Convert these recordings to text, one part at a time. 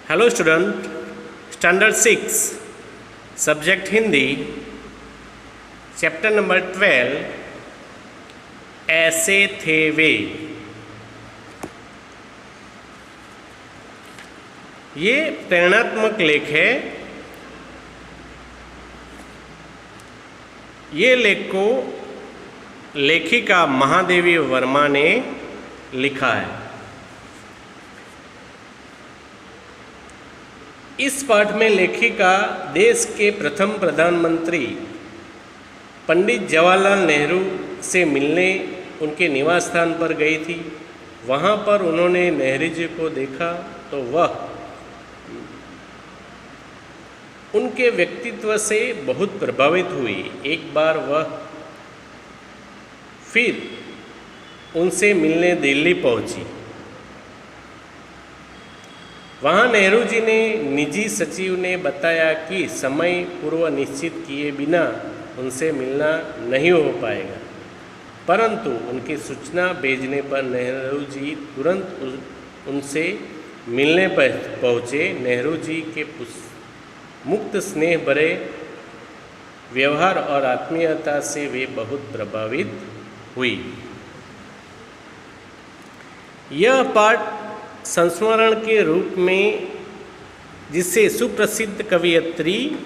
Hello student, standard 6 subject Hindi, chapter number 12 ऐसे थे वे। ये प्रेरणात्मक लेख है। ये लेख को लेखिका महादेवी वर्मा ने लिखा है। इस पाठ में लेखिका देश के प्रथम प्रधानमंत्री पंडित जवाहरलाल नेहरू से मिलने उनके निवास स्थान पर गई थी। वहाँ पर उन्होंने नेहरू जी को देखा तो वह उनके व्यक्तित्व से बहुत प्रभावित हुई। एक बार वह फिर उनसे मिलने दिल्ली पहुंची। वहाँ नेहरू जी ने निजी सचिव ने बताया कि समय पूर्व निश्चित किए बिना उनसे मिलना नहीं हो पाएगा, परंतु उनकी सूचना भेजने पर नेहरू जी तुरंत उनसे मिलने पर पहुँचे। नेहरू जी के मुक्त स्नेह भरे व्यवहार और आत्मीयता से वे बहुत प्रभावित हुई। यह पाठ संस्मरण के रूप में जिसे सुप्रसिद्ध कवयित्री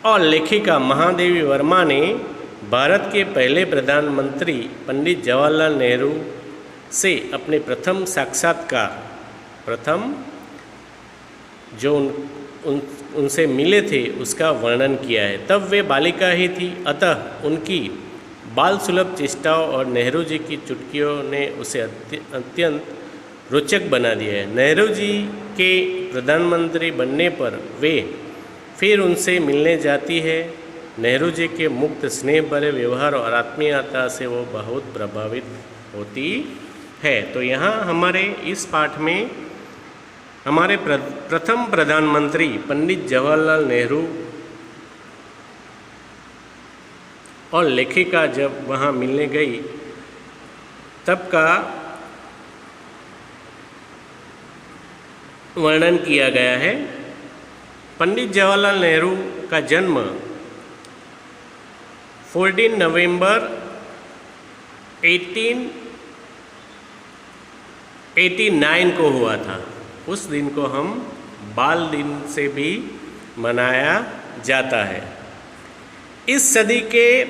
और लेखिका महादेवी वर्मा ने भारत के पहले प्रधानमंत्री पंडित जवाहरलाल नेहरू से अपने प्रथम साक्षात्कार जो उनसे मिले थे उसका वर्णन किया है। तब वे बालिका ही थी, अतः उनकी बाल सुलभ चेष्टाओं और नेहरू जी की चुटकियों ने उसे अत्यंत रोचक बना दिया है। नेहरू जी के प्रधानमंत्री बनने पर वे फिर उनसे मिलने जाती है। नेहरू जी के मुक्त स्नेह भरे व्यवहार और आत्मीयता से वो बहुत प्रभावित होती है। तो यहाँ हमारे इस पाठ में हमारे प्रथम प्रधानमंत्री पंडित जवाहरलाल नेहरू और लेखिका जब वहाँ मिलने गई तब का वर्णन किया गया है। पंडित जवाहरलाल नेहरू का जन्म 14 नवंबर 1889 को हुआ था। उस दिन को हम बाल दिन से भी मनाया जाता है। इस सदी के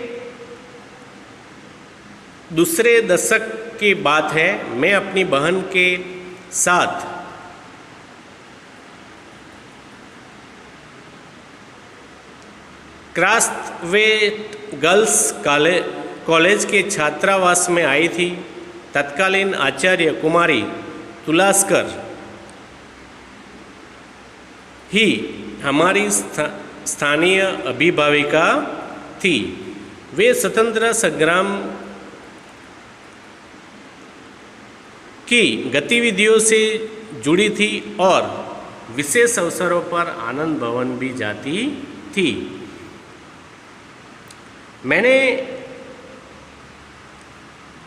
दूसरे दशक की बात है। मैं अपनी बहन के साथ क्रास्थवेट गर्ल्स कॉलेज के छात्रावास में आई थी। तत्कालीन आचार्य कुमारी तुलसीकर ही हमारी स्थानीय अभिभाविका थी। वे स्वतंत्रता संग्राम की गतिविधियों से जुड़ी थी और विशेष अवसरों पर आनंद भवन भी जाती थी। मैंने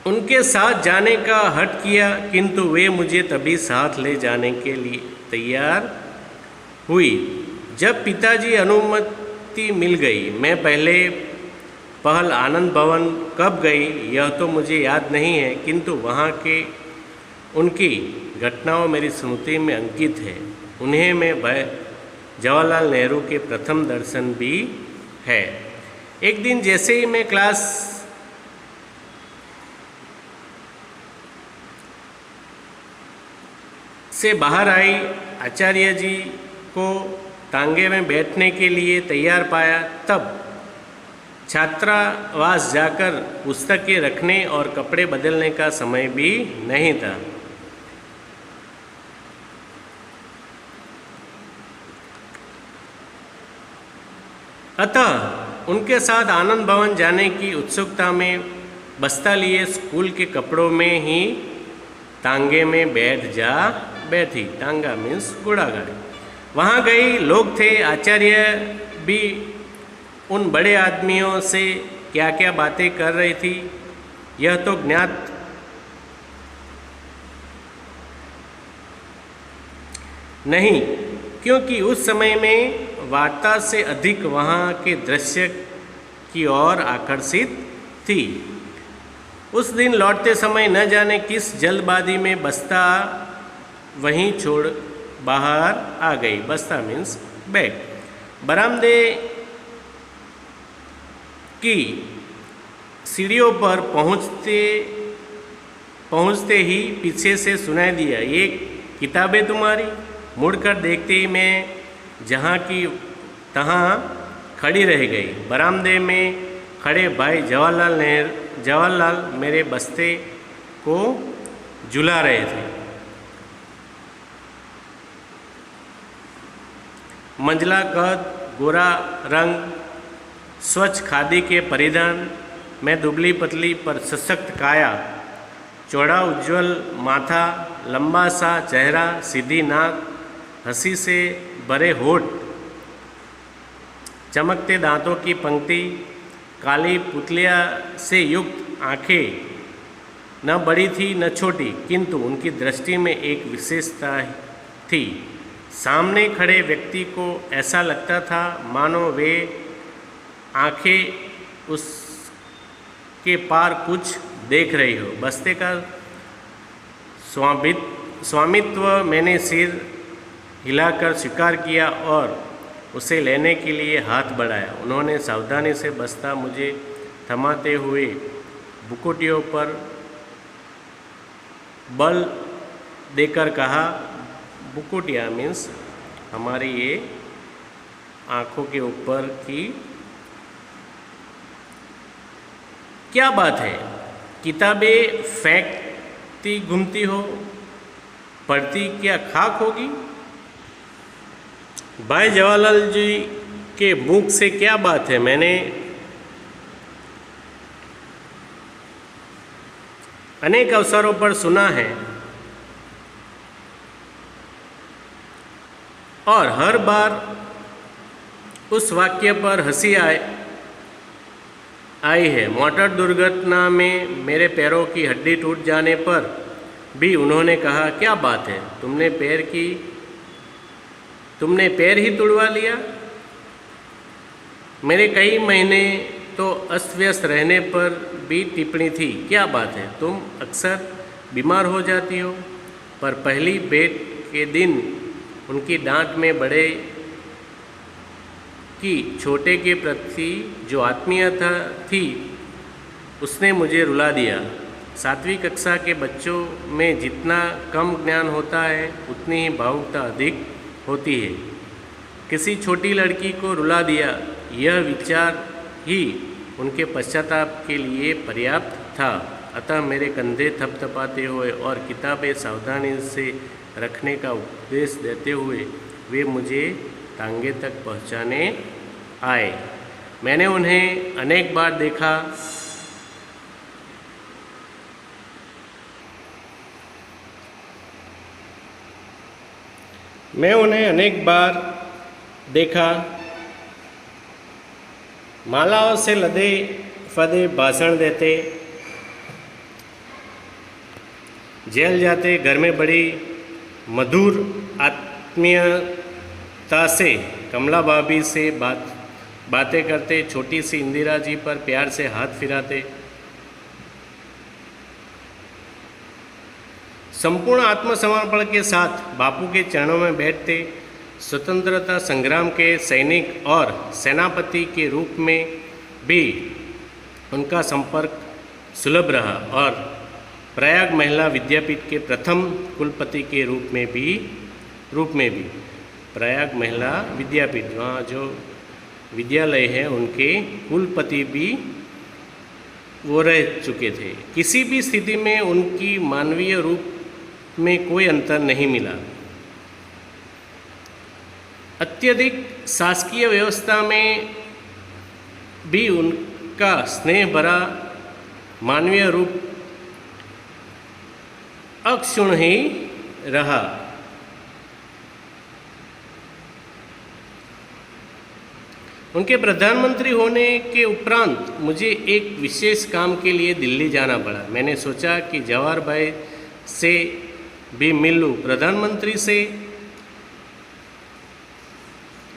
उनके साथ जाने का हठ किया, किंतु वे मुझे तभी साथ ले जाने के लिए तैयार हुई जब पिताजी अनुमति मिल गई। मैं पहल आनंद भवन कब गई यह तो मुझे याद नहीं है, किंतु वहाँ के उनकी घटनाओं मेरी स्मृति में अंकित है। उन्हें में जवाहरलाल नेहरू के प्रथम दर्शन भी है। एक दिन जैसे ही मैं क्लास से बाहर आई, आचार्य जी को तांगे में बैठने के लिए तैयार पाया। तब छात्रावास जाकर पुस्तकें रखने और कपड़े बदलने का समय भी नहीं था। अतः उनके साथ आनंद भवन जाने की उत्सुकता में बस्ता लिए स्कूल के कपड़ों में ही तांगे में बैठी। तांगा मीन्स घोड़ा गाड़ी। वहाँ गई, लोग थे। आचार्य भी उन बड़े आदमियों से क्या क्या बातें कर रही थी यह तो ज्ञात नहीं, क्योंकि उस समय में वार्ता से अधिक वहाँ के दृश्य की ओर आकर्षित थी। उस दिन लौटते समय न जाने किस जल्दबाजी में बस्ता वहीं छोड़ बाहर आ गई। बस्ता मीन्स बैग। बरामदे की सीढ़ियों पर पहुँचते ही पीछे से सुनाई दिया, ये किताबें तुम्हारी। मुड़कर देखते ही मैं जहाँ की तहाँ खड़ी रह गई। बरामदे में खड़े भाई जवाहरलाल मेरे बस्ते को झुला रहे थे। मंझला कद, गोरा रंग, स्वच्छ खादी के परिधान, मैं दुबली पतली पर सशक्त काया, चौड़ा उज्ज्वल माथा, लंबा सा चेहरा, सीधी नाक, हंसी से भरे होठ, चमकते दांतों की पंक्ति, काली पुतलिया से युक्त आंखें, न बड़ी थी न छोटी, किंतु उनकी दृष्टि में एक विशेषता थी। सामने खड़े व्यक्ति को ऐसा लगता था मानो वे आंखें उसके पार कुछ देख रही हो। बस्ते का स्वामित्व मैंने सिर हिलाकर स्वीकार किया और उसे लेने के लिए हाथ बढ़ाया। उन्होंने सावधानी से बस्ता मुझे थमाते हुए बुकोटियों पर बल देकर कहा, बुकोटिया मीन्स हमारी ये आँखों के ऊपर की क्या बात है, किताबें फेंकती घूमती हो, पढ़ती क्या खाक होगी। भाई जवाहरलाल जी के मुख से क्या बात है, मैंने अनेक अवसरों पर सुना है और हर बार उस वाक्य पर हंसी आई है। मोटर दुर्घटना में मेरे पैरों की हड्डी टूट जाने पर भी उन्होंने कहा, क्या बात है, तुमने पैर ही तुड़वा लिया। मेरे कई महीने तो अस्त व्यस्त रहने पर भी टिप्पणी थी, क्या बात है, तुम अक्सर बीमार हो जाती हो। पर पहली भेंट के दिन उनकी डांट में बड़े कि छोटे के प्रति जो आत्मीयता थी उसने मुझे रुला दिया। 7वीं कक्षा के बच्चों में जितना कम ज्ञान होता है उतनी ही भावुकता अधिक होती है। किसी छोटी लड़की को रुला दिया, यह विचार ही उनके पश्चाताप के लिए पर्याप्त था। अतः मेरे कंधे थपथपाते हुए और किताबें सावधानी से रखने का उपदेश देते हुए वे मुझे टांगे तक पहुंचाने आए। मैंने उन्हें अनेक बार देखा। मालाओं से लदे फदे भाषण देते, जेल जाते, घर में बड़ी मधुर आत्मीयता से कमला भाभी से बातें करते, छोटी सी इंदिरा जी पर प्यार से हाथ फिराते, संपूर्ण आत्मसमर्पण के साथ बापू के चरणों में बैठते, स्वतंत्रता संग्राम के सैनिक और सेनापति के रूप में भी उनका संपर्क सुलभ रहा और प्रयाग महिला विद्यापीठ के प्रथम कुलपति के रूप में भी प्रयाग महिला विद्यापीठ, वहाँ जो विद्यालय है उनके कुलपति भी वो रह चुके थे। किसी भी स्थिति में उनकी मानवीय रूप में कोई अंतर नहीं मिला। अत्यधिक शासकीय व्यवस्था में भी उनका स्नेह भरा मानवीय रूप अक्षुण्ण ही रहा। उनके प्रधानमंत्री होने के उपरांत मुझे एक विशेष काम के लिए दिल्ली जाना पड़ा। मैंने सोचा कि जवाहर भाई से भी मिल लूँ। प्रधानमंत्री से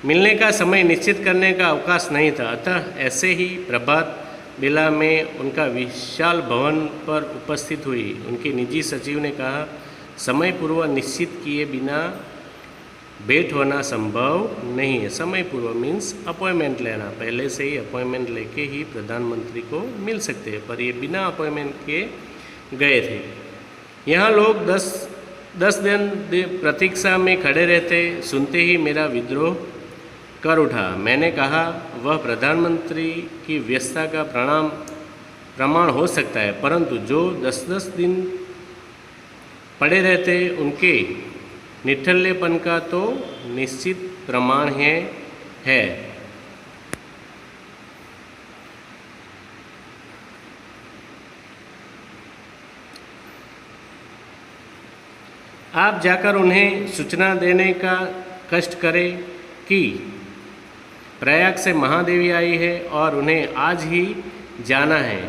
मिलने का समय निश्चित करने का अवकाश नहीं था, अतः ऐसे ही प्रभात बेला में उनका विशाल भवन पर उपस्थित हुई। उनके निजी सचिव ने कहा, समय पूर्व निश्चित किए बिना भेंट होना संभव नहीं है। समय पूर्व मीन्स अपॉइंटमेंट लेना, पहले से ही अपॉइंटमेंट लेके ही प्रधानमंत्री को मिल सकते हैं, पर ये बिना अपॉइंटमेंट के गए थे। यहाँ लोग 10 दिन प्रतीक्षा में खड़े रहते, सुनते ही मेरा विद्रोह कर उठा। मैंने कहा, वह प्रधानमंत्री की व्यस्तता का प्रमाण हो सकता है, परंतु जो 10 दिन पड़े रहते उनके निठल्लेपन का तो निश्चित प्रमाण है। आप जाकर उन्हें सूचना देने का कष्ट करें कि प्रयाग से महादेवी आई है और उन्हें आज ही जाना है।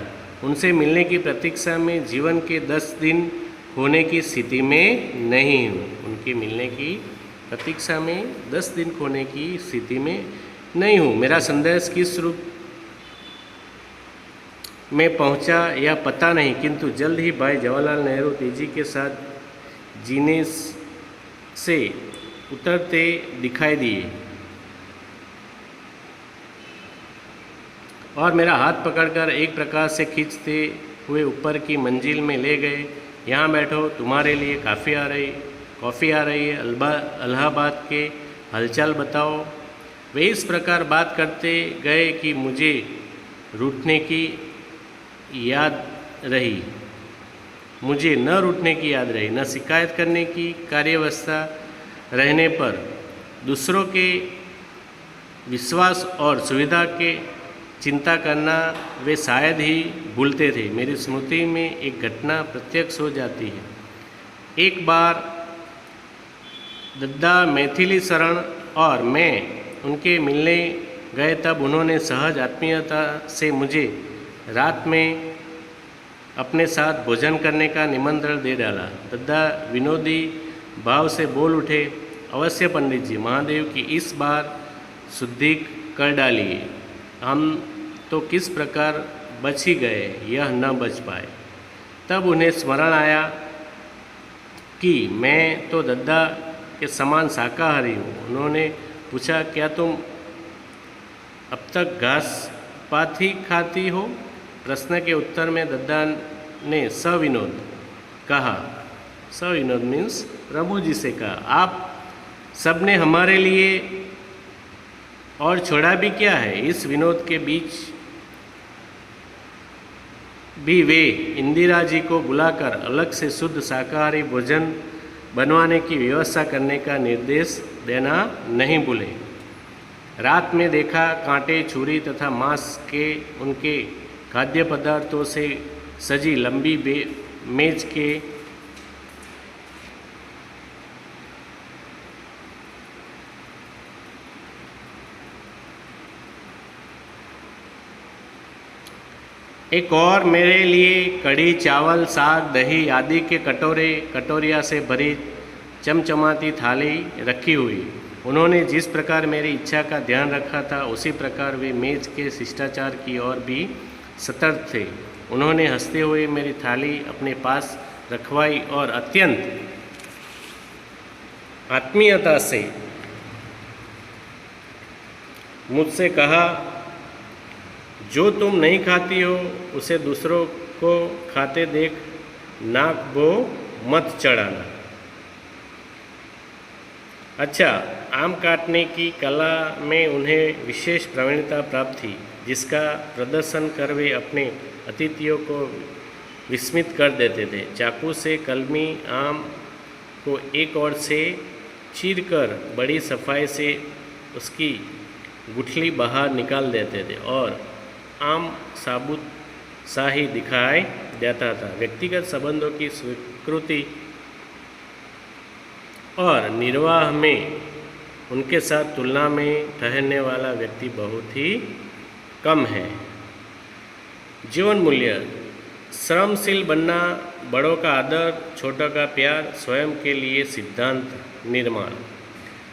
उनसे मिलने की प्रतीक्षा में जीवन के 10 दिन होने की स्थिति में नहीं हूँ। उनके मिलने की प्रतीक्षा में 10 दिन होने की स्थिति में नहीं हूँ। मेरा संदेश किस रूप में पहुँचा या पता नहीं, किंतु जल्द ही भाई जवाहरलाल नेहरू तेजी के साथ जीने से उतरते दिखाई दिए और मेरा हाथ पकड़कर एक प्रकार से खींचते हुए ऊपर की मंजिल में ले गए। यहाँ बैठो, तुम्हारे लिए कॉफ़ी आ रही है, इलाहाबाद के हलचल बताओ। वे इस प्रकार बात करते गए कि मुझे रूठने की याद रही, मुझे न रूठने की याद रही, न शिकायत करने की कार्यावस्था रहने पर दूसरों के विश्वास और सुविधा के चिंता करना वे शायद ही भूलते थे। मेरी स्मृति में एक घटना प्रत्यक्ष हो जाती है। एक बार दद्दा मैथिली शरण और मैं उनके मिलने गए, तब उन्होंने सहज आत्मीयता से मुझे रात में अपने साथ भोजन करने का निमंत्रण दे डाला। दद्दा विनोदी भाव से बोल उठे, अवश्य पंडित जी, महादेव की इस बार शुद्धि कर डालिए। हम तो किस प्रकार बच ही गए, यह न बच पाए। तब उन्हें स्मरण आया कि मैं तो दद्दा के समान शाकाहारी हूँ। उन्होंने पूछा, क्या तुम अब तक घास पात ही खाती हो? प्रश्न के उत्तर में दद्दा ने सविनोद कहा, सविनोद मीन्स प्रभु जी से कहा, आप सबने हमारे लिए और छोड़ा भी क्या है? इस विनोद के बीच भी वे इंदिरा जी को बुलाकर अलग से शुद्ध शाकाहारी भोजन बनवाने की व्यवस्था करने का निर्देश देना नहीं भूले। रात में देखा, कांटे, छुरी तथा मांस के उनके खाद्य पदार्थों से सजी लंबी मेज के एक और मेरे लिए कढ़ी, चावल, साग, दही आदि के कटोरिया से भरी चमचमाती थाली रखी हुई। उन्होंने जिस प्रकार मेरी इच्छा का ध्यान रखा था, उसी प्रकार वे मेज के शिष्टाचार की ओर भी सतर्क थे। उन्होंने हंसते हुए मेरी थाली अपने पास रखवाई और अत्यंत आत्मीयता से मुझसे कहा, जो तुम नहीं खाती हो उसे दूसरों को खाते देख नाक बो मत चढ़ाना। अच्छा, आम काटने की कला में उन्हें विशेष प्रवीणता प्राप्त थी, जिसका प्रदर्शन कर वे अपने अतिथियों को विस्मित कर देते थे। चाकू से कलमी आम को एक ओर से चीरकर बड़ी सफाई से उसकी गुठली बाहर निकाल देते थे और आम साबुत सा ही दिखाई देता था। व्यक्तिगत संबंधों की स्वीकृति और निर्वाह में उनके साथ तुलना में ठहरने वाला व्यक्ति बहुत ही कम है। जीवन मूल्य: श्रमशील बनना, बड़ों का आदर, छोटों का प्यार, स्वयं के लिए सिद्धांत निर्माण।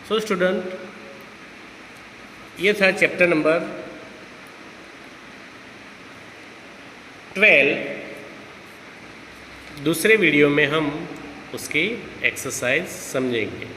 सो स्टूडेंट, ये था चैप्टर नंबर 12। दूसरे वीडियो में हम उसकी एक्सरसाइज समझेंगे।